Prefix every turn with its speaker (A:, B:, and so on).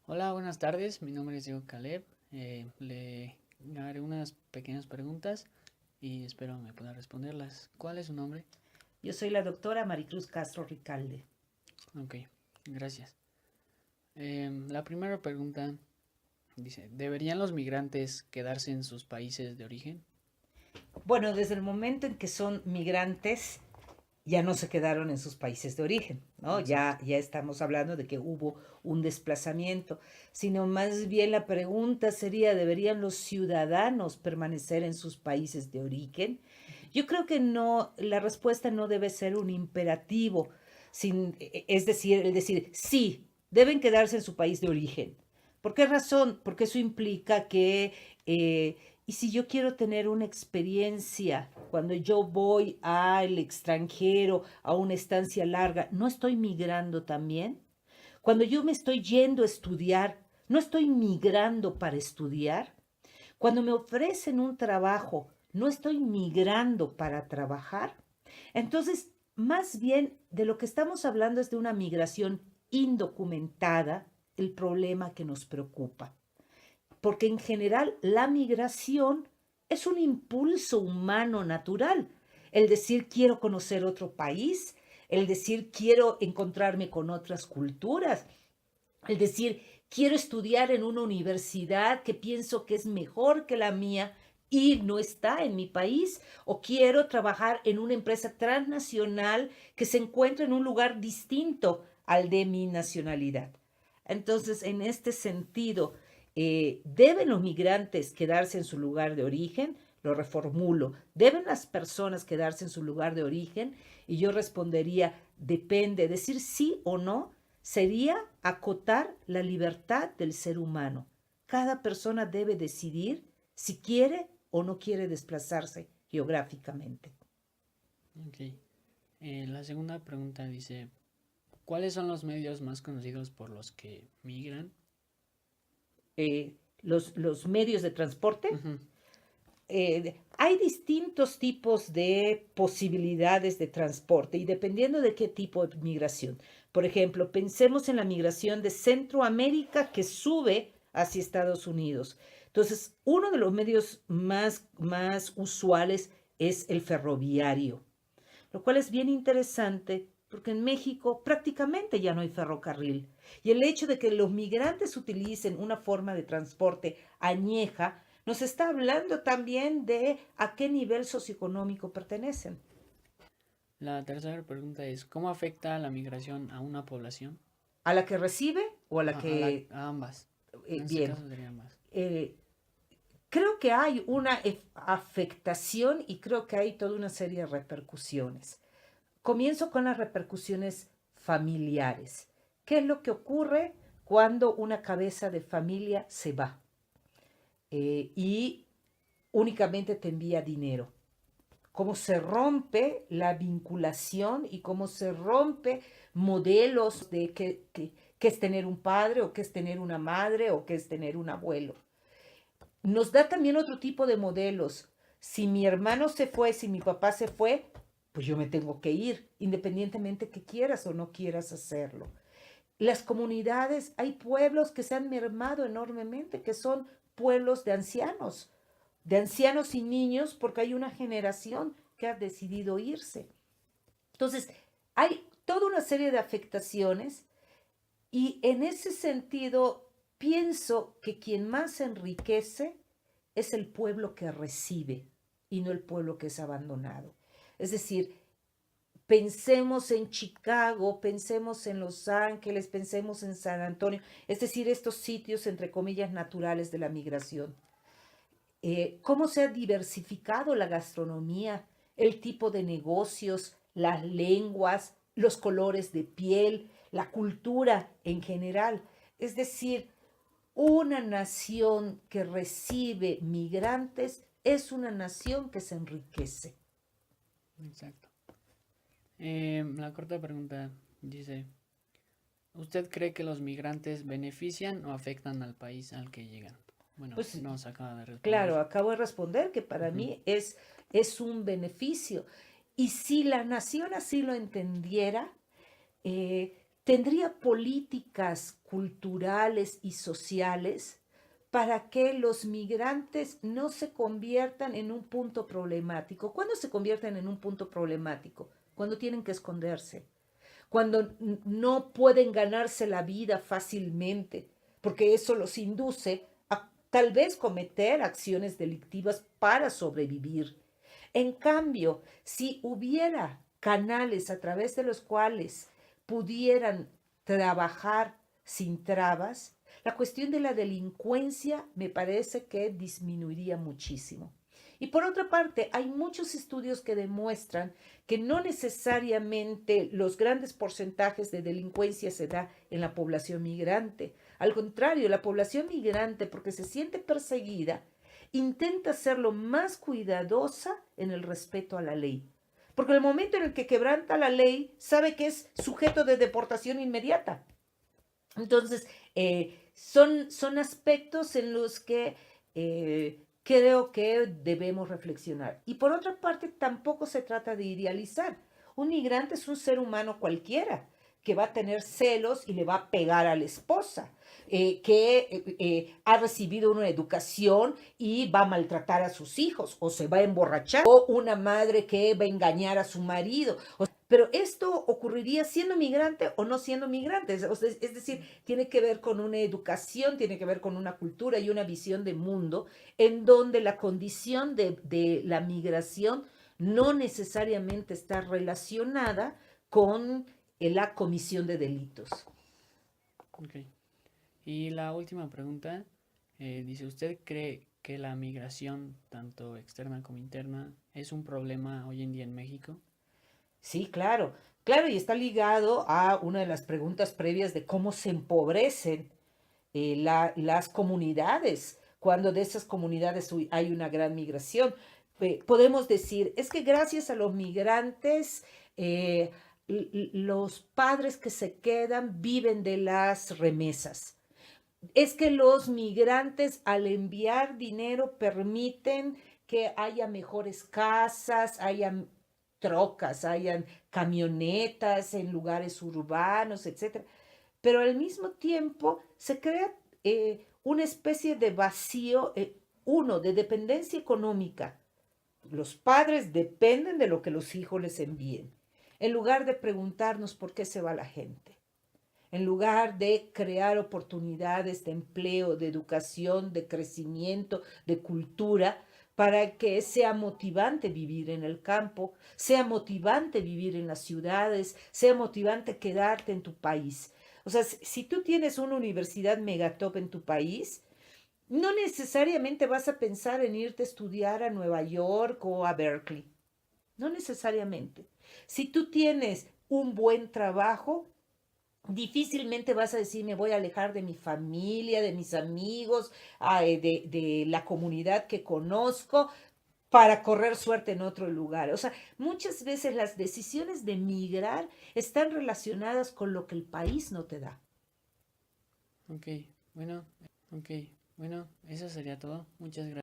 A: Hola, buenas tardes. Mi nombre es Diego Caleb. Le haré unas pequeñas preguntas y espero me pueda responderlas. ¿Cuál es su nombre?
B: Yo soy la doctora Maricruz Castro Ricalde.
A: Ok, gracias. La primera pregunta dice, ¿deberían los migrantes quedarse en sus países de origen?
B: Bueno, desde el momento en que son migrantes, ya no se quedaron en sus países de origen, ¿no?
A: Exacto.
B: Ya estamos hablando de que hubo un desplazamiento, sino más bien la pregunta sería, ¿deberían los ciudadanos permanecer en sus países de origen? Yo creo que no, la respuesta no debe ser un imperativo, es decir, sí, deben quedarse en su país de origen. ¿Por qué razón? Porque eso implica que eh, y si yo quiero tener una experiencia cuando yo voy al extranjero, a una estancia larga, ¿no estoy migrando también? Cuando yo me estoy yendo a estudiar, ¿no estoy migrando para estudiar? Cuando me ofrecen un trabajo, ¿no estoy migrando para trabajar? Entonces, más bien de lo que estamos hablando es de una migración indocumentada, el problema que nos preocupa porque en general la migración es un impulso humano natural. El decir quiero conocer otro país, el decir quiero encontrarme con otras culturas, el decir quiero estudiar en una universidad que pienso que es mejor que la mía y no está en mi país, o quiero trabajar en una empresa transnacional que se encuentra en un lugar distinto al de mi nacionalidad. Entonces, en este sentido, ¿deben los migrantes quedarse en su lugar de origen? Lo reformulo. ¿Deben las personas quedarse en su lugar de origen? Y yo respondería, depende. Decir sí o no sería acotar la libertad del ser humano. Cada persona debe decidir si quiere o no quiere desplazarse geográficamente.
A: Ok. La segunda pregunta dice, ¿cuáles son los medios más conocidos por los que migran?
B: Los medios de transporte,
A: Ujú.
B: hay distintos tipos de posibilidades de transporte y dependiendo de qué tipo de migración. Por ejemplo, pensemos en la migración de Centroamérica que sube hacia Estados Unidos. Entonces, uno de los medios más usuales es el ferroviario, lo cual es bien interesante porque en México prácticamente ya no hay ferrocarril. Y el hecho de que los migrantes utilicen una forma de transporte añeja nos está hablando también de a qué nivel socioeconómico pertenecen.
A: La tercera pregunta es, ¿cómo afecta la migración a una población?
B: ¿A la que recibe o a la que...
A: A ambas. En este
B: bien,
A: caso sería ambas.
B: eh, creo que hay una afectación y creo que hay toda una serie de repercusiones. Comienzo con las repercusiones familiares. ¿Qué es lo que ocurre cuando una cabeza de familia se va y únicamente te envía dinero? Cómo se rompe la vinculación y cómo se rompe modelos de qué es tener un padre o qué es tener una madre o qué es tener un abuelo. Nos da también otro tipo de modelos. Si mi hermano se fue, si mi papá se fue, pues yo me tengo que ir, independientemente que quieras o no quieras hacerlo. Las comunidades, hay pueblos que se han mermado enormemente, que son pueblos de ancianos y niños, porque hay una generación que ha decidido irse. Entonces, hay toda una serie de afectaciones y en ese sentido pienso que quien más enriquece es el pueblo que recibe y no el pueblo que es abandonado. Es decir, pensemos en Chicago, pensemos en Los Ángeles, pensemos en San Antonio, es decir, estos sitios, entre comillas, naturales de la migración. Cómo se ha diversificado la gastronomía, el tipo de negocios, las lenguas, los colores de piel, la cultura en general. Es decir, una nación que recibe migrantes es una nación que se enriquece.
A: Exacto. La cuarta pregunta dice, ¿usted cree que los migrantes benefician o afectan al país al que llegan? Bueno,
B: Pues
A: nos acaba de responder.
B: claro, acabo de responder que para
A: Ujú.
B: mí es un beneficio. Y si la nación así lo entendiera, tendría políticas culturales y sociales para que los migrantes no se conviertan en un punto problemático. ¿Cuándo se convierten en un punto problemático? Cuando tienen que esconderse, cuando no pueden ganarse la vida fácilmente, porque eso los induce a tal vez cometer acciones delictivas para sobrevivir. En cambio, si hubiera canales a través de los cuales pudieran trabajar sin trabas, la cuestión de la delincuencia me parece que disminuiría muchísimo. Y por otra parte, hay muchos estudios que demuestran que no necesariamente los grandes porcentajes de delincuencia se da en la población migrante. Al contrario, la población migrante, porque se siente perseguida, intenta ser lo más cuidadosa en el respeto a la ley. Porque el momento en el que quebranta la ley, sabe que es sujeto de deportación inmediata. Entonces, son aspectos en los que creo que debemos reflexionar. Y por otra parte, tampoco se trata de idealizar. Un migrante es un ser humano cualquiera que va a tener celos y le va a pegar a la esposa, que ha recibido una educación y va a maltratar a sus hijos, o se va a emborrachar, o una madre que va a engañar a su marido. Pero esto ocurriría siendo migrante o no siendo migrante. Es decir, tiene que ver con una educación, tiene que ver con una cultura y una visión de mundo en donde la condición de la migración no necesariamente está relacionada con la comisión de delitos.
A: Ok. Y la última pregunta, dice, ¿usted cree que la migración, tanto externa como interna, es un problema hoy en día en México?
B: Sí, claro, claro, y está ligado a una de las preguntas previas de cómo se empobrecen las comunidades, cuando de esas comunidades hay una gran migración. Podemos decir, es que gracias a los migrantes, los padres que se quedan viven de las remesas. Es que los migrantes al enviar dinero permiten que haya mejores casas, haya trocas, hayan camionetas en lugares urbanos, etcétera. Pero al mismo tiempo se crea una especie de vacío, uno, de dependencia económica. Los padres dependen de lo que los hijos les envíen, en lugar de preguntarnos por qué se va la gente, en lugar de crear oportunidades de empleo, de educación, de crecimiento, de cultura, para que sea motivante vivir en el campo, sea motivante vivir en las ciudades, sea motivante quedarte en tu país. O sea, si tú tienes una universidad megatop en tu país, no necesariamente vas a pensar en irte a estudiar a Nueva York o a Berkeley. No necesariamente. Si tú tienes un buen trabajo, difícilmente vas a decir, me voy a alejar de mi familia, de mis amigos, de la comunidad que conozco para correr suerte en otro lugar. O sea, muchas veces las decisiones de migrar están relacionadas con lo que el país no te da.
A: Ok, bueno, ok, bueno, eso sería todo. Muchas gracias.